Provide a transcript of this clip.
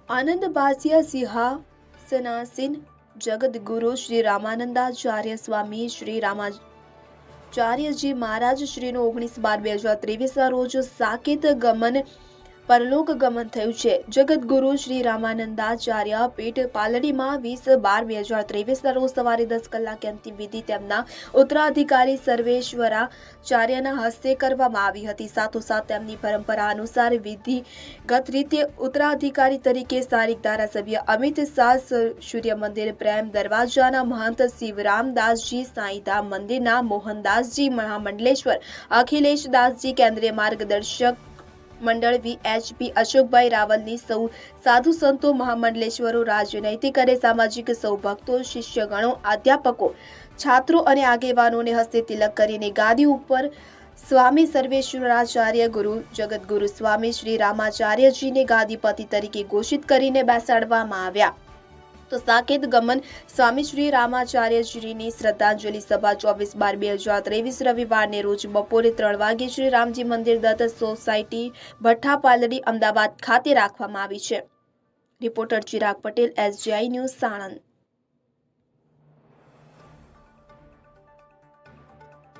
આનંદ બાસિયા સિંહાસનાસીન જગદગુરુ શ્રી રામાનંદાચાર્ય સ્વામી શ્રી રામાચાર્યજી મહારાજ શ્રીનું 19/12/2023 રોજ સાકેત ગમન પરલોક ગમન થયું છે. જગદગુરુ શ્રી રામાનંદાચાર્ય પીઠ પાલડીમાં 20/12/2023 રોજ સવારે 10 કલાકે અંતિમ વિધિ તેમના ઉત્તરાધિકારી સર્વેશ્વરાચાર્યના હસ્તે કરવામાં આવી હતી. સાથોસાથ તેમની પરંપરા અનુસાર વિધિગત રીતે ઉત્તરાધિકારી તરીકે સ્થાનિક ધારાસભ્ય અમિત શાહ, સૂર્ય મંદિર પ્રેમ દરવાજાના મહંત શિવરામદાસજી, સાંઈધામ મંદિરના મોહનદાસજી, મહામંડલેશ્વર અખિલેશદાસજી, કેન્દ્રીય માર્ગદર્શક મંડળ VHP અશોકભાઈ રાવલની સૌ સાધુ સંતો, મહામંડલેશ્વરો, રાજનૈતિક અને સામાજિક સૌ ભક્તો, શિષ્યગણો, અધ્યાપકો, છાત્રો અને આગેવાનોને હસ્તે તિલક કરીને ગાદી ઉપર સ્વામી સર્વેશ્વરાચાર્ય ગુરુ જગદગુરુ સ્વામી શ્રી રામાચાર્યજીને ગાદીપતિ તરીકે ઘોષિત કરીને બેસાડવામાં આવ્યા. તો સાકેત ગમન સ્વામી શ્રી રામાચાર્યજીની શ્રદ્ધાંજલિ સભા 24/12/2023 રવિવારને રોજ બપોરે 3 વાગે શ્રી રામજી મંદિર દત્ત સોસાયટી, ભઠ્ઠા પાલડી, અમદાવાદ ખાતે રાખવામાં આવી છે. Reporter Chirag Patel, SJI news, Sanand.